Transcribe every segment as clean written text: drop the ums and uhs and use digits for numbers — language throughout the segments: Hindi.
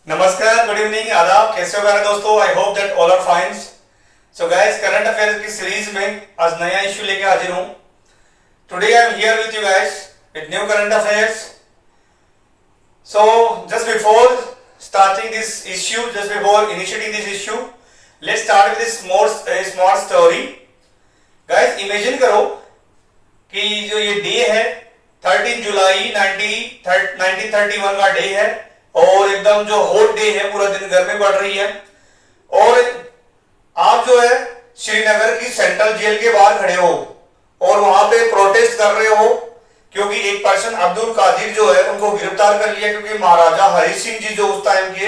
नमस्कार, गुड इवनिंग, आदाब। कैसे हो मेरे दोस्तों? I hope that all are fine. So guys, current affairs की सीरीज में आज नया इश्यू लेके हाजिर हूं। Today I am here with you guys with new current affairs. So just before starting this issue, just before initiating this issue, let's start with this small story. Guys, imagine करो कि जो ये डे है 13 जुलाई 1931 का डे है और एकदम जो हॉट डे है, पूरा दिन गर्मी पड़ रही है और आप जो है श्रीनगर की सेंट्रल जेल के बाहर खड़े हो और वहां पे प्रोटेस्ट कर रहे हो क्योंकि एक पर्सन अब्दुल कादिर जो है उनको गिरफ्तार कर लिया क्योंकि महाराजा हरि सिंह जी जो उस टाइम के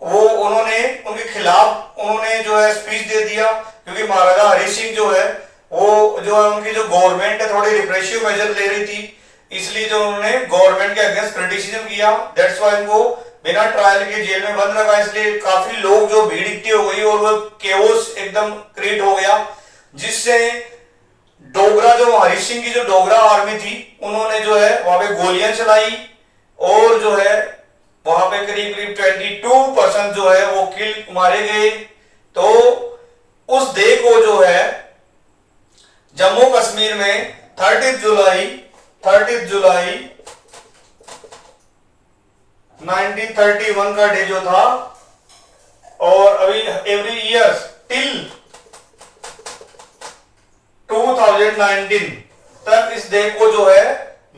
वो उन्होंने उनके खिलाफ उन्होंने जो है स्पीच दे दिया क्योंकि महाराजा हरि सिंह जो है वो जो है उनकी जो गवर्नमेंट है थोड़ी रिप्रेसिव मेजर ले रही थी, इसलिए जो उन्होंने गवर्नमेंट के अगेंस्ट क्रिटिसिज्म किया। दैट्स व्हाई उनको बिना ट्रायल के जेल में बंद रखा। इसलिए काफी लोग जो भीड़ इकट्ठी हो गई और वो केओस एकदम क्रिएट हो गया, जिससे डोगरा जो हरि सिंह की जो डोगरा आर्मी थी उन्होंने जो है वहां पे गोलियां चलाई और जो है वहां पे करीब करीब 22% जो है वो किल मारे गए। तो उस डे को जो है जम्मू कश्मीर में 30 जुलाई 1931 का डे जो था और अभी एवरी ईयर टिल 2019 तक इस डे को जो है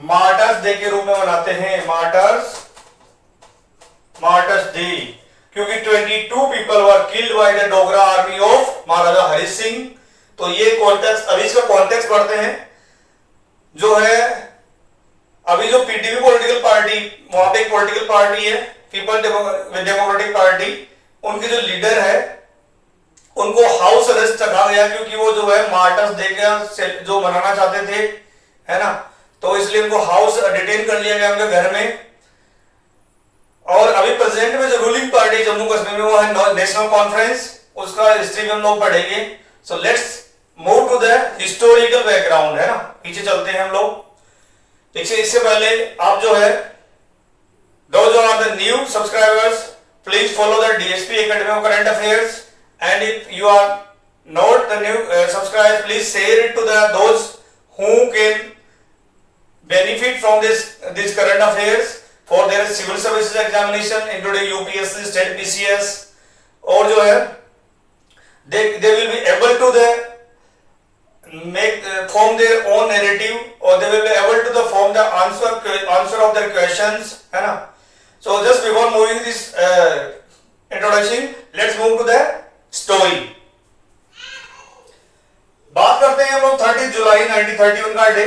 मार्टर्स डे के रूप में मनाते हैं। मार्टर्स डे, क्योंकि 22 people were killed by the Dogra army of Maharaja Hari Singh. तो ये कॉन्टेक्स्ट, अभी इसका कॉन्टेक्स्ट पढ़ते हैं। जो है अभी जो पीडीपी पॉलिटिकल पार्टी, वहां पे एक पॉलिटिकल पार्टी है पीपल डेमोक्रेटिक पार्टी, उनके जो लीडर है उनको हाउस अरेस्ट रखा गया क्योंकि वो जो है मार्टर्स डे का जो मनाना चाहते थे, है ना, तो इसलिए उनको हाउस डिटेन कर लिया गया उनके घर में। और अभी प्रेजेंट में जो रूलिंग पार्टी जम्मू कश्मीर में वो है नेशनल कॉन्फ्रेंस, उसका हिस्ट्री में हम लोग पढ़ेंगे। So let's move to the historical background, है ना, पीछे चलते हैं हम लोग। देखिए, इससे पहले आप जो है those are the new subscribers, please follow the DSP Academy of Current Affairs, and if you are not the new subscribers, please share it to those who can benefit from this current affairs for their civil services examination including UPSC, state PCS, और जो है they will be able to form their own narrative or they will be able to form the answer of their questions, है ना। So just before moving this introduction, let's move to the story. बात करते हैं हम लोग 30 जुलाई 1931 का डे।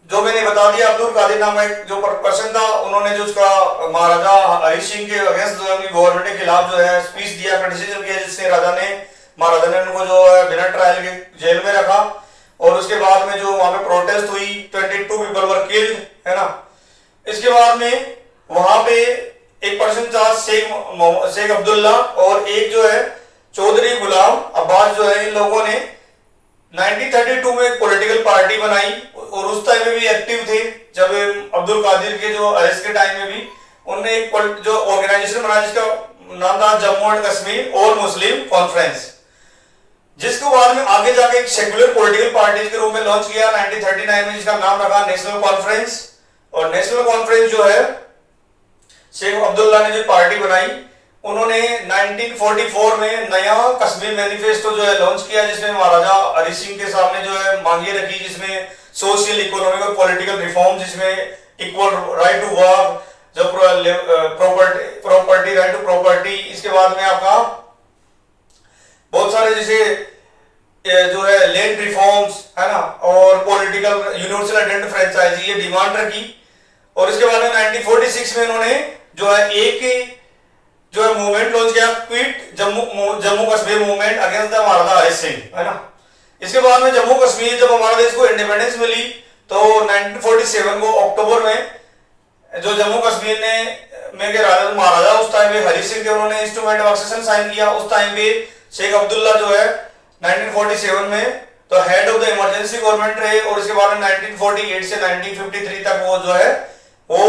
जो मैंने बता दिया, अब्दुल कादिर नाम का जो पर्सन था, उन्होंने जो उसका महाराजा हरि सिंह के अगेंस्ट जो है गवर्नमेंट के खिलाफ जो है स्पीच दिया, क्रिटिसिज्म किया, जिससे महाराजा ने उनको जो है बिना ट्रायल के जेल में रखा। और उसके बाद में जो वहां पे प्रोटेस्ट हुई, 22 पीपल वर किल्ड, है ना। इसके बाद में वहां पे एक पर्सन था शेख अब्दुल्ला और एक जो है चौधरी गुलाम अब्बास, जो है इन लोगों ने 1932 में एक पॉलिटिकल पार्टी बनाई और उस टाइम में भी एक्टिव थे। जब अब्दुल कादिर के जो अरेस्ट के टाइम में भी उन्होंने एक जो ऑर्गेनाइजेशन बनाया जिसका नाम था Jammu and Kashmir all Muslim conference, जिसको बाद में आगे जाके एक सेक्युलर पॉलिटिकल पार्टी के रूप में लॉन्च किया 1939 में, जिसका नाम रखा नेशनल कॉन्फ्रेंस। और नेशनल कॉन्फ्रेंस जो है शेख अब्दुल्ला ने जो पार्टी बनाई, उन्होंने 1944 में नया कश्मीर मैनिफेस्टो जो है लॉन्च किया, जिसमें महाराजा हरि सिंह के सामने जो है मांगे रखी, जिसमें सोशल, इकोनॉमिक और पॉलिटिकल रिफॉर्म, जिसमें इक्वल राइट टू वर्क, जो प्रॉपर्टी राइट टू प्रॉपर्टी। इसके बाद में आपका बहुत सारे जैसे जो है लैंड रिफॉर्म्स, है ना, और पॉलिटिकल यूनिवर्सल आइडेंटिटी फ्रेंचाइजी, ये डिमांड रखी। और इसके बाद में 1946 में इन्होंने जो है एक जो है मूवमेंट लॉन्च किया, quit Jammu Kashmir movement against the Maharaja Hari Singh, है ना। इसके बाद में जम्मू कश्मीर, जब हमारे देश को इंडिपेंडेंस मिली तो 1947 को अक्टूबर में जो जम्मू कश्मीर में के राजा महाराजा उस टाइम पे हरि सिंह थे, उन्होंने इंस्ट्रूमेंट ऑफ एक्सेशन साइन किया। उस टाइम पे शेख अब्दुल्ला जो है 1947 में तो head of the emergency government रहे और इसके बाद में 1948 से 1953 तक वो जो है वो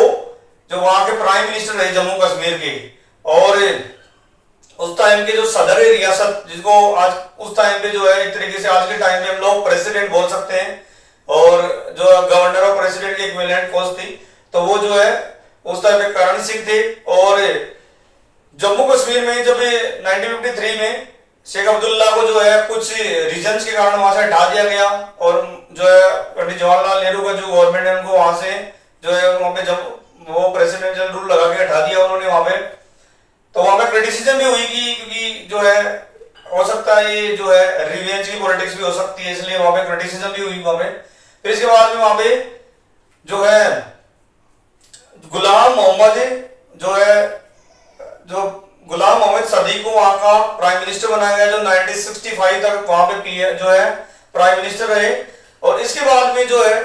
जो वहां के प्राइम मिनिस्टर रहे जम्मू कश्मीर के, और उस टाइम के जो सदर रियासत, जिसको आज उस टाइम पे जो है एक तरीके से आज के टाइम में हम लोग प्रेसिडेंट बोल सकते हैं, और जो गवर्नर और प्रेसिडेंट की इक्विवेलेंट पोस्ट थी, तो वो जो है उस टाइम पे करण सिंह थे। और जम्मू कश्मीर में जब 1953 में शेख अब्दुल्ला को जो है कुछ रीजंस के कारण वहां से हटा दिया गया, और जो है पंडित जवाहरलाल नेहरू का जो गवर्नमेंट है उनको वहां से जो है वहां पे जब वो प्रेसिडेंशियल रूल लगा के हटा दिया उन्होंने वहां पे, तो वहां पे क्रिटिसिज्म भी हुई क्योंकि जो है हो सकता है ये जो है रिवेंज की पॉलिटिक्स भी हो सकती है, इसलिए वहां पे क्रिटिसिज्म भी हुई वहां पे। फिर इसके बाद में वहां पे जो है गुलाम मोहम्मद जो है, जो गुलाम मोहम्मद सदी को वहां का प्राइम मिनिस्टर बनाया गया, जो 1965 तक वहां पे जो है प्राइम मिनिस्टर रहे। और इसके बाद में जो है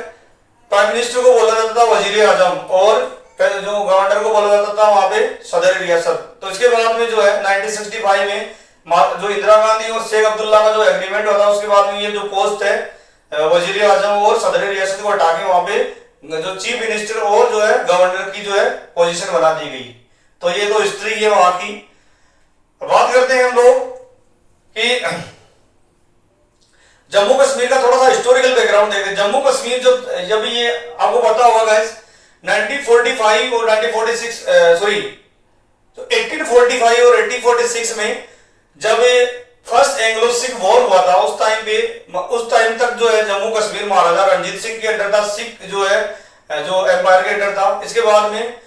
प्राइम मिनिस्टर को बोला जाता था वजीर आजम, और जो गवर्नर को बोला जाता था वहां पे सदर रियासत। तो इसके बाद में जो है 1965 में जो इंदिरा गांधी और शेख अब्दुल्ला का जो एग्रीमेंट हुआ था, उसके बाद में ये जो पोस्ट है वजीर आजम और सदर रियासत को हटा के वहां पे जो चीफ मिनिस्टर और जो है गवर्नर की जो है पोजीशन बना दी गई। तो ये तो हिस्ट्री है वहां की। बात करते हैं हम लोग कि जम्मू कश्मीर का थोड़ा सा हिस्टोरिकल बैकग्राउंड देखते हैं। जम्मू कश्मीर जब ये आपको पता होगा गाइस 1945 और 1946 सॉरी तो 1845 और 1846 में जब फर्स्ट एंग्लो सिख वॉर हुआ था, उस टाइम तक जो है जम्मू कश्मीर महाराजा रणजीत सिंह के अंडर था, सिख जो है जो एम्पायर के अंडर था। इसके बाद में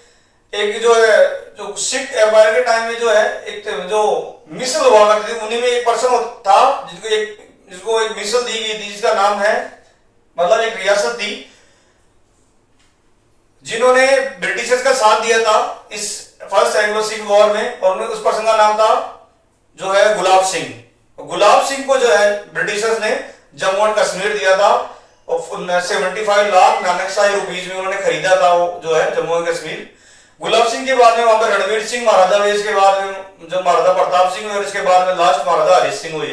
एक जो है जो सिख एम्पायर के टाइम में जो है एक जो मिसल हुआ करती थी, उन्हीं में एक पर्सन था जिसको एक मिसल दी गई थी, जिसका नाम है मतलब एक रियासत थी जिन्होंने ब्रिटिशर्स का साथ दिया था इस फर्स्ट एंग्लो सिख वॉर में, और उस पर्सन का नाम था जो है गुलाब सिंह। गुलाब सिंह को जो है ब्रिटिशर्स ने जम्मू एंड कश्मीर दिया था, और 75 लाख नानकशाही रुपीज में उन्होंने खरीदा था वो जो है जम्मू एंड कश्मीर। गुलाब सिंह के बाद में वहां पर रणवीर सिंह महाराजा हुए, इसके बाद में जो महाराजा प्रताप सिंह हुए, और इसके बाद में लास्ट महाराजा हरीश सिंह हुए।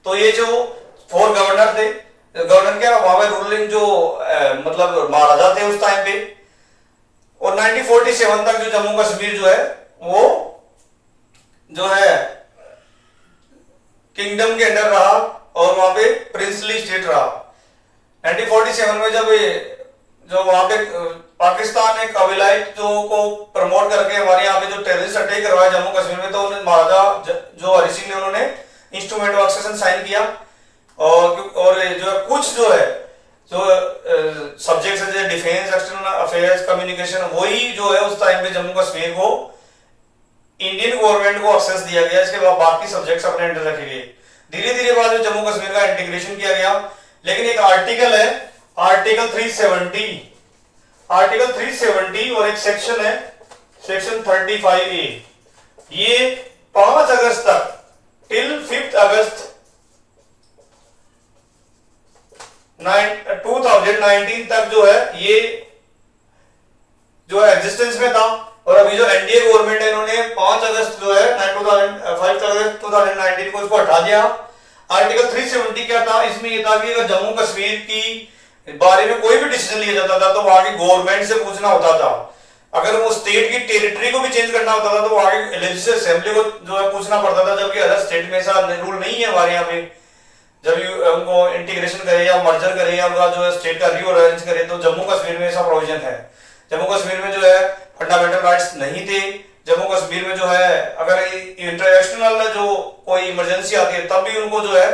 तो ये जो 4 गवर्नर थे, गवर्नर क्या वहां पे रूलिंग जो मतलब महाराजा थे उस टाइम पे। और 1947 तक जो जम्मू कश्मीर जो है वो जो है किंगडम के अंडर रहा, और वहां पे प्रिंसली स्टेट रहा। 1947 में जब जो वहां पे पाकिस्तान ने कबीलाइत जो को प्रमोट करके हमारे यहाँ पे जो टेररिस्ट अटैक करवाया जम्मू कश्मीर में, तो महाराजा जो हरि सिंह ने उन्होंने इंस्ट्रूमेंट ऑफ एक्सेशन साइन किया, और जो कुछ जो है जो सब्जेक्ट्स है डिफेंस, एक्सटर्नल अफेयर्स, कम्युनिकेशन, वही जो है उस टाइम पे जम्मू कश्मीर को इंडियन गवर्नमेंट को एक्सेस दिया गया। इसके बाद बाकी सब्जेक्ट्स अपने अंडर रखे गए। धीरे धीरे बाद में जम्मू कश्मीर का इंटीग्रेशन किया गया। लेकिन एक आर्टिकल है आर्टिकल 370 और एक सेक्शन है सेक्शन 35A, ये 5 अगस्त तक टिल 5 अगस्त 2019 तक जो है ये जो है एग्जिस्टेंस में था। और अभी जो एनडीए गवर्नमेंट है इन्होंने 5 अगस्त जो है 5 अगस्त 2019 को इसको हटा दिया। आर्टिकल 370 क्या था, इसमें ये था कि अगर जम्मू कश्मीर की बारे में कोई भी डिसीजन लिया जाता था तो वहां की गवर्नमेंट से पूछना होता था। अगर वो स्टेट की टेरिटरी को भी चेंज करना होता था तो वहां की लेजिस्लेटिव असेंबली को जो है पूछना पड़ता था, जबकि अदर स्टेट में ऐसा रूल नहीं है हमारे यहाँ पे। जब उनको इंटीग्रेशन करे या मर्जर करे या उनका जो है स्टेट का रीऑर्गेनाइज करे, तो जम्मू कश्मीर में ऐसा प्रोविजन है। जम्मू कश्मीर में जो है फंडामेंटल राइट्स नहीं थे। जम्मू कश्मीर में जो है अगर इंटरनेशनल जो कोई इमरजेंसी आती है तब भी उनको जो है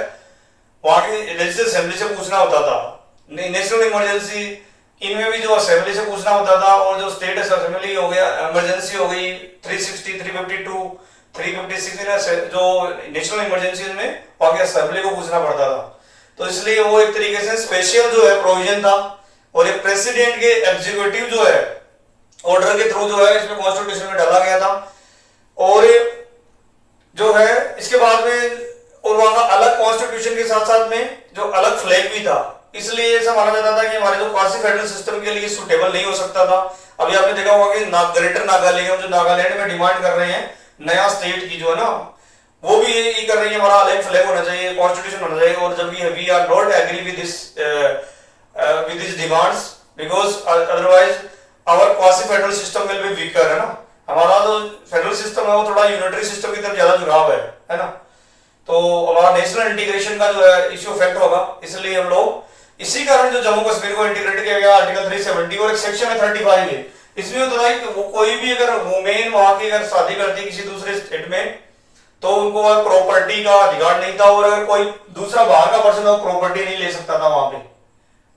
वहां की लेजिस्लेटिव असेंबली से पूछना होता था। नेशनल इमरजेंसी इनमें भी जो असेंबली से पूछना होता था, और जो स्टेट असेंबली हो गया, इमरजेंसी हो गई 360, 352, 356 जो नेशनल इमरजेंसी में वहां की असेंबली को पूछना पड़ता था। तो इसलिए वो एक तरीके से स्पेशल जो है प्रोविजन था, और ये प्रेसिडेंट के एग्जीक्यूटिव जो है ऑर्डर के थ्रू जो है इसमें कॉन्स्टिट्यूशन में डाला गया था। और जो है इसके बाद में और वहां का अलग कॉन्स्टिट्यूशन के साथ साथ में जो अलग फ्लैग भी था, इसलिए ऐसा माना जाता था कि हमारे जो क्वासी फेडरल सिस्टम के लिए सुटेबल नहीं हो सकता था। अभी आपने देखा होगा कि ग्रेटर नागालैंड जो नागालैंड में डिमांड कर रहे हैं नया स्टेट की जो है ना, वो भी ये कर रही है हमारा अलग फ्लैग होना चाहिए, कॉन्स्टिट्यूशन होना चाहिए। और जबकि we are not agree with this demands, because otherwise our quasi federal system will be weaker, है ना। हमारा जो फेडरल सिस्टम है वो थोड़ा यूनिटरी सिस्टम की तरफ ज्यादा झुकाव है ना। तो हमारा नेशनल इंटीग्रेशन का जो है इश्यू इफेक्ट होगा, इसलिए हम लोग इसी कारण जो जम्मू कश्मीर को इंटीग्रेट किया गया आर्टिकल 370 और एक सेक्शन है 35 है। इसमें होता है कि वो कोई भी अगर वुमेन वहां की अगर शादी करती है किसी दूसरे स्टेट में तो उनको प्रॉपर्टी का अधिकार नहीं था, और अगर कोई दूसरा बाहर का पर्सन हो प्रॉपर्टी नहीं ले सकता था वहां पे।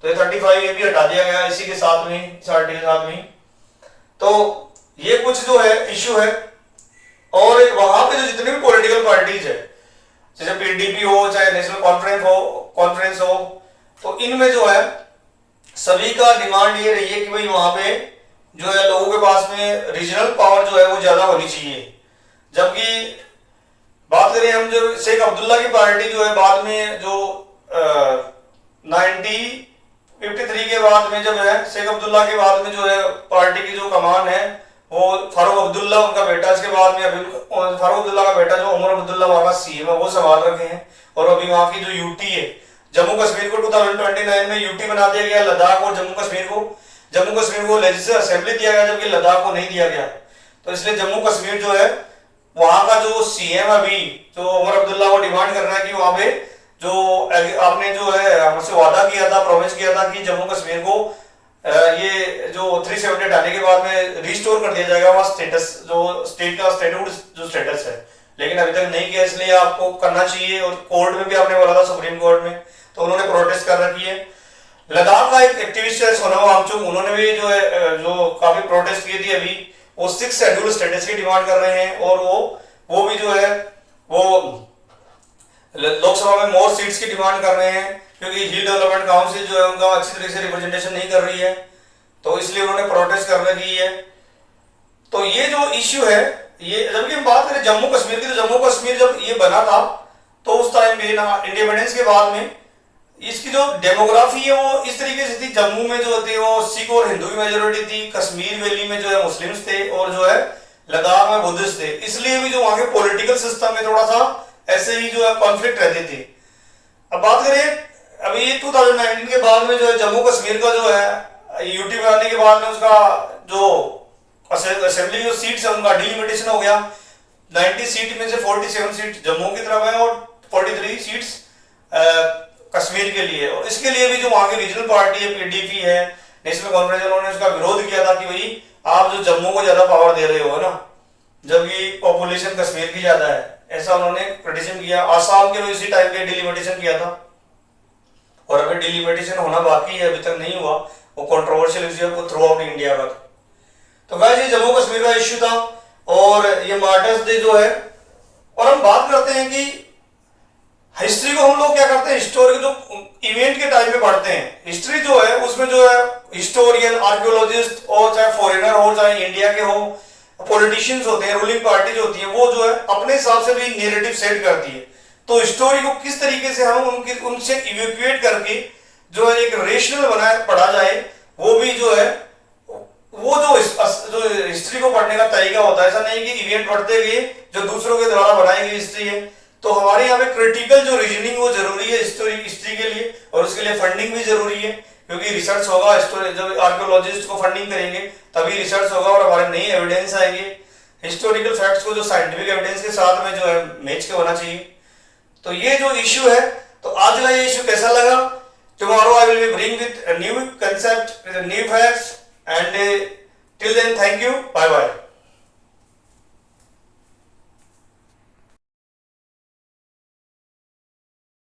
तो ये 35 ये भी हटा दिया गया इसी के साथ में, इस आर्टिकल के साथ में। तो ये कुछ जो है इश्यू है। और वहां पे जो जितने भी पॉलिटिकल पार्टीज है, जैसे पीडीपी हो चाहे नेशनल कॉन्फ्रेंस हो, तो इनमें जो है सभी का डिमांड ये रही है कि भाई वहां पे जो है लोगों के पास में रीजनल पावर जो है वो ज्यादा होनी चाहिए। जबकि बात करें हम जो शेख अब्दुल्ला की पार्टी जो है बाद में जो 1953 के बाद में जब है शेख अब्दुल्ला के बाद में जो है पार्टी की जो कमान है वो फारूक अब्दुल्ला उनका बेटा, इसके बाद में अभी फारूक अब्दुल्ला का बेटा जो उमर अब्दुल्ला वहां का सीएम है वो संभाल रखे हैं। और अभी वहां की जो यूटी है, जम्मू कश्मीर को 2029 में यूटी बना दिया गया, लद्दाख और जम्मू कश्मीर को लेजिस्लेटिव असेंबली दिया गया जबकि लद्दाख को नहीं दिया गया। तो इसलिए जम्मू कश्मीर जो है वहां का जो सीएम अभी जो उमर अब्दुल्ला को डिमांड कर रहा है कि वहां पे जो आपने जो है हमसे वादा किया था, प्रॉमिस किया था कि जम्मू कश्मीर को ये जो 370 हटाने के बाद में रिस्टोर कर दिया जाएगा वहां स्टेटस, जो स्टेट का स्टेटहुड जो स्टेटस है, लेकिन अभी तक नहीं किया। इसलिए आपको करना चाहिए। और कोर्ट में भी आपने बोला था, सुप्रीम कोर्ट में, तो उन्होंने प्रोटेस्ट कर रखी है। लद्दाख का एक एक्टिविस्ट है सोनम वांगचुक, उन्होंने भी जो है जो काफी प्रोटेस्ट की थी अभी, वो 6 शेड्यूल स्टेटस की डिमांड कर रहे हैं। और वो भी जो है वो लोकसभा में मोर सीट्स की डिमांड कर रहे हैं क्योंकि हिल डेवलपमेंट काउंसिल जो है उनका अच्छी तरीके से रिप्रेजेंटेशन नहीं कर रही है, तो इसलिए उन्होंने प्रोटेस्ट कर रखी है। तो ये जो इश्यू है ये, जबकि हम बात करें जम्मू कश्मीर की, तो जम्मू कश्मीर जब ये बना था तो उस टाइम में इंडिपेंडेंस के बाद में इसकी जो डेमोग्राफी है वो इस तरीके से थी। जम्मू में जो थे वो सिख और हिंदू की मेजोरिटी थी, कश्मीर वैली में जो है मुस्लिम्स थे, और जो है लद्दाख में बुद्धिस्ट थे। इसलिए भी जो वहां के पॉलिटिकल सिस्टम में थोड़ा सा ऐसे ही जो है कॉन्फ्लिक्ट रहते थे। अब बात करें अभी 2019 के बाद में जो है जम्मू कश्मीर का जो है यूटी बनाने के बाद में उसका जो असेंबली जो सीट्स है उनका डिलिमिटेशन हो गया। 90 सीट में से 47 सीट जम्मू की तरफ है और 43 सीट्स कश्मीर के लिए। और इसके लिए भी जो वहां की रीजनल पार्टी है, पीडीपी है, नेशनल कॉन्फ्रेंस, उन्होंने उसका विरोध किया था कि भाई आप जो जम्मू को ज्यादा पावर दे रहे हो ना, जबकि पॉपुलेशन कश्मीर की ज्यादा है, ऐसा उन्होंने पिटीशन किया। आसाम के भी इसी टाइम पे डिलिमिटेशन किया था और अभी डिलिमिटेशन होना बाकी है, अभी तक नहीं हुआ। वो कंट्रोवर्शियल इश्यू है थ्रू आउट इंडिया का। तो गाइस ये जम्मू कश्मीर का इश्यू था और ये मार्टर्स डे जो है। और हम बात करते हैं कि हिस्ट्री को हम लोग क्या करते हैं, हिस्टोरिक जो इवेंट के टाइम पे पढ़ते हैं। हिस्ट्री जो है उसमें जो है हिस्टोरियन, आर्कियोलॉजिस्ट और चाहे फॉरेनर हो चाहे इंडिया के हो, पॉलिटिशियंस होते हैं, रूलिंग पार्टी जो होती है, वो जो है अपने हिसाब से भी नैरेटिव सेट करती है। तो स्टोरी को किस तरीके से हम उनसे इवैक्यूएट करके जो है एक रेशनल बनाए पढ़ा जाए, वो भी जो है वो जो हिस्ट्री को पढ़ने का तरीका होता है। ऐसा नहीं कि इवेंट पढ़ते गए जो दूसरों के द्वारा बनाई गई हिस्ट्री है। तो हमारे यहाँ पे क्रिटिकल जो रीजनिंग वो जरूरी है हिस्ट्री के लिए, और उसके लिए फंडिंग भी जरूरी है क्योंकि रिसर्च होगा। जब आर्कियोलॉजिस्ट को फंडिंग करेंगे तभी रिसर्च होगा और हमारे नई एविडेंस आएंगे। हिस्टोरिकल फैक्ट्स को जो साइंटिफिक एविडेंस के साथ में जो है मैच के होना चाहिए। तो ये जो इश्यू है, तो आज का ये इश्यू कैसा लगा? Tomorrow I will be bring with new concept, with new facts, and till then thank you, bye bye.